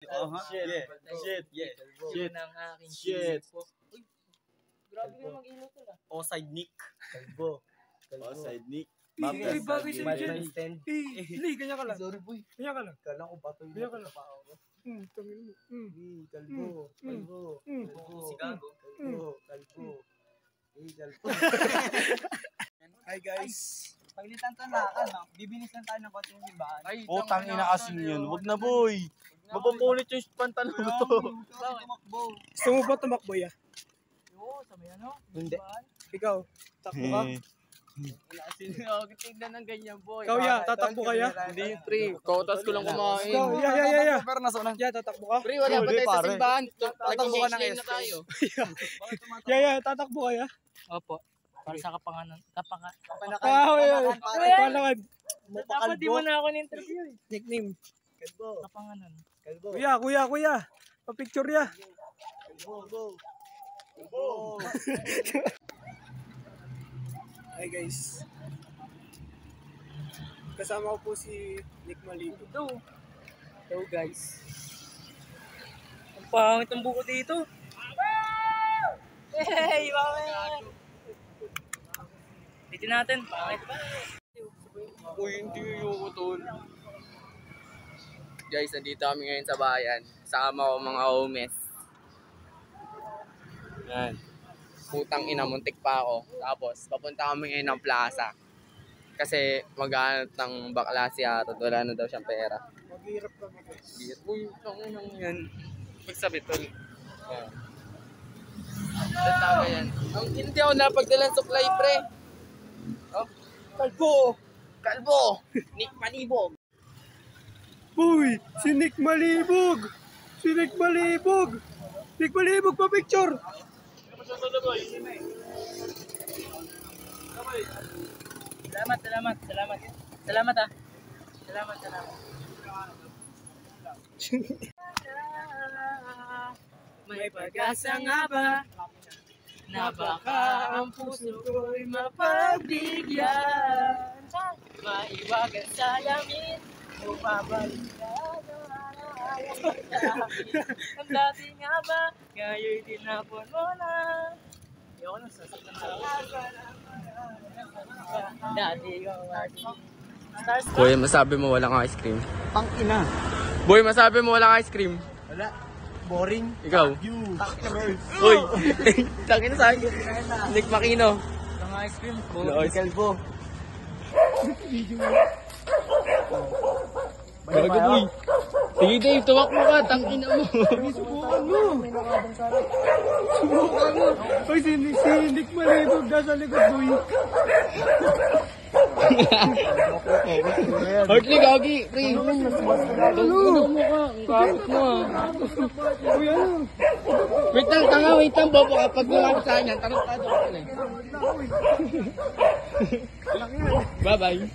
Shit. Shit ng aking Shit. Uy, grabe kayo mag-ilaw tala. Offside Nick. Kalbo. Offside Nick. Ay, bagay sa'yo dyan. stand. Hindi, ganyan ka lang. Sorry, boy. Ganyan ka lang. Kala ko bato yung Ganyan ka lang. nakapao ko. Tangin mo. Kalbo. Si Gago. Kalbo. Hi guys. Paglitan to lakad, no? Bibilis lang tayo ng konting simbahan. Putang ina kasi yun. Wag na boy. Mapupunit yung pantalon ko to. Tumakbo. Gusto mo ba tumakbo ya? Oo, sabi ano? Hindi. Ikaw, takbo ka? Tignan ng ganyan, boy. Ikaw ya, tatakbo ka ya? Hindi, pre. Kautas ko lang kumain. Ikaw, ya. Pero nasa unan. Ya, tatakbo ka? Pre, wala pa tayo sa simbahan. Tatakbo ka ng na tayo. Ya, tatakbo ka ya? Opo. Para sa kapanganan. Panakad. Dapat di mo na ako ni-interview eh. Nickname. Kalbo. Kapanganan. Kalbo. Kuya. Pa-picture ya. Kalbo. Hi guys. Kasama ko po si Nick Maligo. Hello guys. Ang pangit ang buko dito. Hey, bakit? Dito natin, pangit pa. Uy, hindi yung utol. Guys, nandito kami ngayon sa bayan. Sama ko mga homies. Yan. Putang ina, muntik pa ako. Tapos, papunta kami ngayon ng plaza. Kasi maghanap ng bakla siya at wala na daw siyang pera. Maghihirap kami guys. Uy, tangin lang yan. Magsabi tol. Yan. Tatawa yan. Ang hindi ako napagdalang supply, pre. Oh, Kalbo! Nick Malibog! Uy, si Nick Malibog! Nick Malibog, pa-picture! Salamat ah. Salamat. May pag-asa nga ba na baka ang puso ko'y mapagbigyan, maiwagan sa lamin o pabalikan ang dati nga ba ngayon tinapon mo na. Ayoko na sasaktan sa dati ko Boy, masabi mo walang ice cream? Pang-ina. Boy, masabi mo walang ice cream? Wala. Boring. Ikaw? You. Uy! Tangin sa akin. Nick Makino. Ang ice cream ko. Kalbo. Gago boy. Sige Dave, tuwak mo ka. Tangin mo. Subukan mo! Uy, si Nick Malibog nasa likod, boy. Hardly, Gagi. Pre. Ano mo ka? Ang kapit mo ah. Uy, ano? Wait lang, bobo ka. Pag lumapit sa akin yan, tarantado ka na eh. Bye-bye.